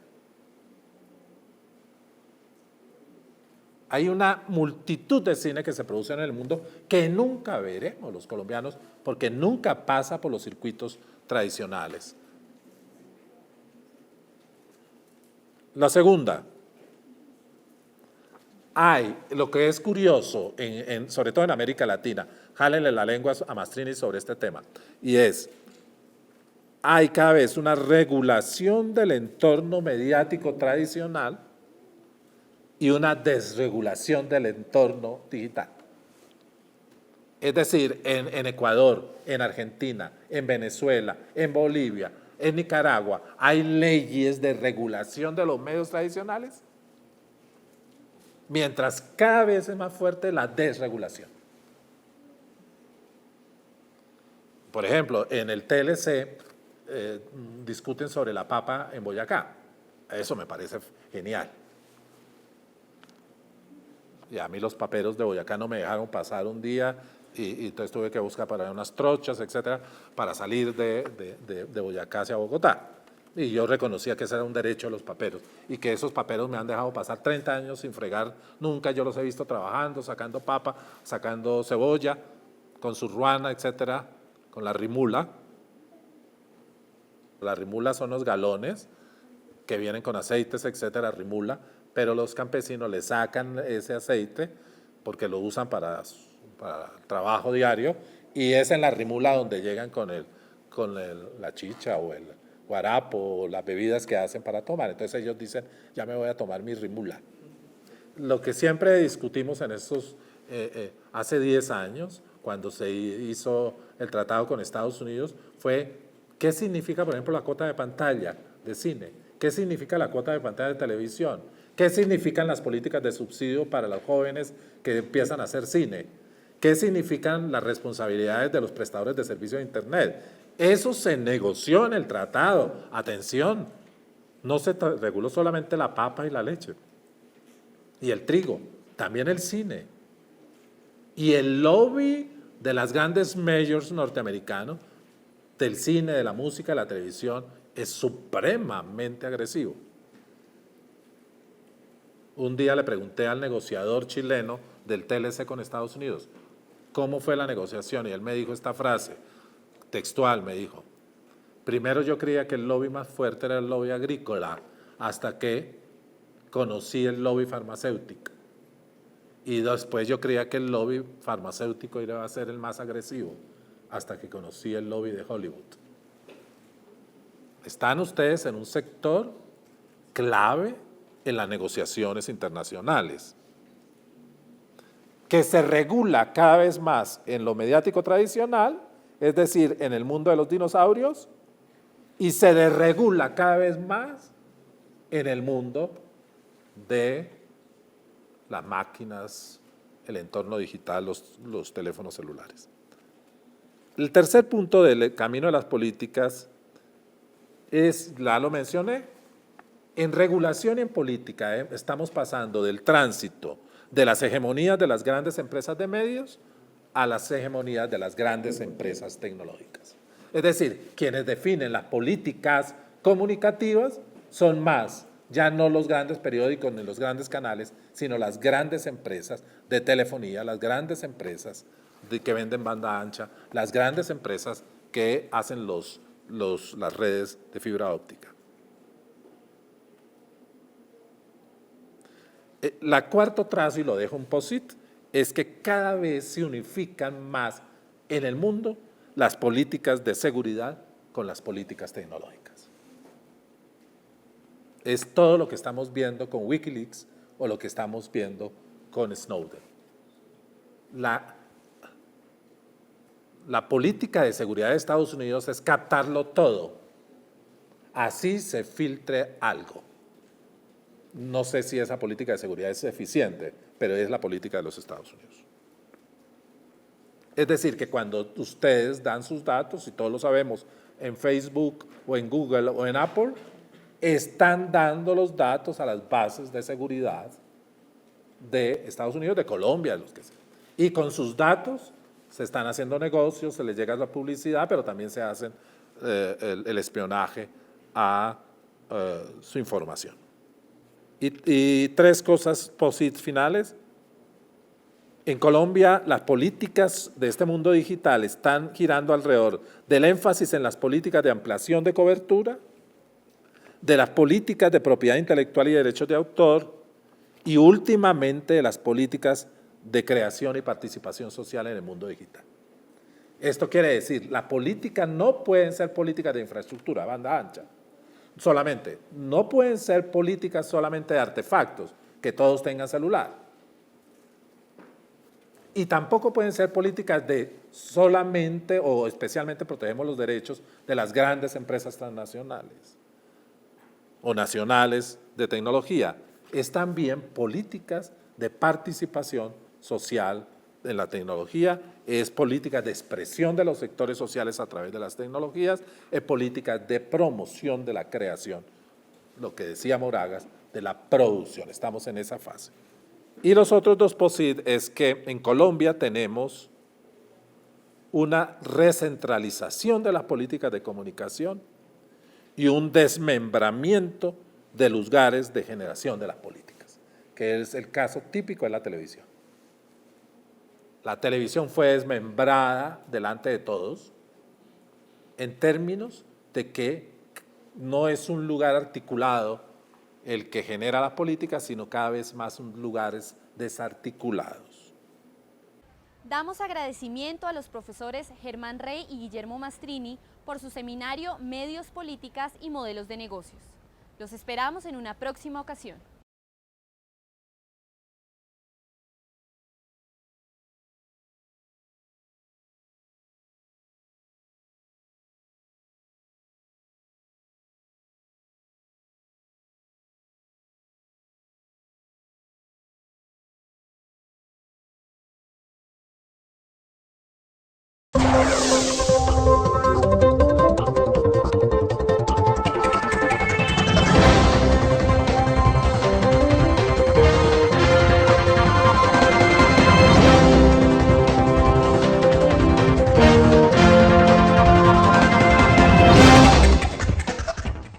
Speaker 2: Hay una multitud de cine que se produce en el mundo que nunca veremos los colombianos porque nunca pasa por los circuitos tradicionales. La segunda, hay lo que es curioso, sobre todo en América Latina, jálenle la lengua a Mastrini sobre este tema, y hay cada vez una regulación del entorno mediático tradicional y una desregulación del entorno digital. Es decir, en Ecuador, en Argentina, en Venezuela, en Bolivia, en Nicaragua, hay leyes de regulación de los medios tradicionales, mientras cada vez es más fuerte la desregulación. Por ejemplo, en el TLC discuten sobre la papa en Boyacá. Eso me parece genial. Y a mí los paperos de Boyacá no me dejaron pasar un día y entonces tuve que buscar para unas trochas, etcétera, para salir de Boyacá hacia Bogotá. Y yo reconocía que ese era un derecho de los paperos y que esos paperos me han dejado pasar 30 años sin fregar nunca. Yo los he visto trabajando, sacando papa, sacando cebolla, con su ruana, etcétera, con la rimula. La rimula son los galones que vienen con aceites, etcétera, rimula, pero los campesinos le sacan ese aceite porque lo usan para trabajo diario y es en la rimula donde llegan con la chicha o el guarapo o las bebidas que hacen para tomar. Entonces ellos dicen, ya me voy a tomar mi rimula. Lo que siempre discutimos en estos, hace 10 años, cuando se hizo el tratado con Estados Unidos, fue qué significa, por ejemplo, la cuota de pantalla de cine, qué significa la cuota de pantalla de televisión, qué significan las políticas de subsidio para los jóvenes que empiezan a hacer cine, qué significan las responsabilidades de los prestadores de servicios de Internet. Eso se negoció en el tratado. Atención, no se reguló solamente la papa y la leche y el trigo, también el cine. Y el lobby de las grandes majors norteamericanos, del cine, de la música, de la televisión, es supremamente agresivo. Un día le pregunté al negociador chileno del TLC con Estados Unidos, ¿cómo fue la negociación? Y él me dijo esta frase, textual, me dijo, primero yo creía que el lobby más fuerte era el lobby agrícola, hasta que conocí el lobby farmacéutico. Y después yo creía que el lobby farmacéutico iba a ser el más agresivo, hasta que conocí el lobby de Hollywood. Están ustedes en un sector clave en las negociaciones internacionales, que se regula cada vez más en lo mediático tradicional, es decir, en el mundo de los dinosaurios, y se desregula cada vez más en el mundo de las máquinas, el entorno digital, los teléfonos celulares. El tercer punto del camino de las políticas es, ya lo mencioné, en regulación y en política estamos pasando del tránsito de las hegemonías de las grandes empresas de medios a las hegemonías de las grandes empresas tecnológicas. Es decir, quienes definen las políticas comunicativas son más, ya no los grandes periódicos ni los grandes canales, sino las grandes empresas de telefonía, las grandes empresas que venden banda ancha, las grandes empresas que hacen las redes de fibra óptica. La cuarto trazo, y lo dejo un post-it, es que cada vez se unifican más en el mundo las políticas de seguridad con las políticas tecnológicas. Es todo lo que estamos viendo con Wikileaks o lo que estamos viendo con Snowden. La política de seguridad de Estados Unidos es captarlo todo, así se filtre algo. No sé si esa política de seguridad es eficiente, pero es la política de los Estados Unidos. Es decir, que cuando ustedes dan sus datos, y todos lo sabemos, en Facebook o en Google o en Apple, están dando los datos a las bases de seguridad de Estados Unidos, de Colombia, de los que sea. Y con sus datos se están haciendo negocios, se les llega la publicidad, pero también se hacen el espionaje a su información. Y tres cosas finales. En Colombia, las políticas de este mundo digital están girando alrededor del énfasis en las políticas de ampliación de cobertura, de las políticas de propiedad intelectual y derechos de autor, y últimamente de las políticas de creación y participación social en el mundo digital. Esto quiere decir, las políticas no pueden ser políticas de infraestructura, banda ancha, solamente. No pueden ser políticas solamente de artefactos, que todos tengan celular. Y tampoco pueden ser políticas de solamente o especialmente protegemos los derechos de las grandes empresas transnacionales o nacionales de tecnología. Es también políticas de participación social en la tecnología, es política de expresión de los sectores sociales a través de las tecnologías, es política de promoción de la creación, lo que decía Moragas, de la producción. Estamos en esa fase. Y los otros dos posit es que en Colombia tenemos una recentralización de las políticas de comunicación y un desmembramiento de lugares de generación de las políticas, que es el caso típico de la televisión. La televisión fue desmembrada delante de todos en términos de que no es un lugar articulado el que genera las políticas, sino cada vez más lugares desarticulados.
Speaker 1: Damos agradecimiento a los profesores Germán Rey y Guillermo Mastrini por su seminario Medios, Políticas y Modelos de Negocios. Los esperamos en una próxima ocasión.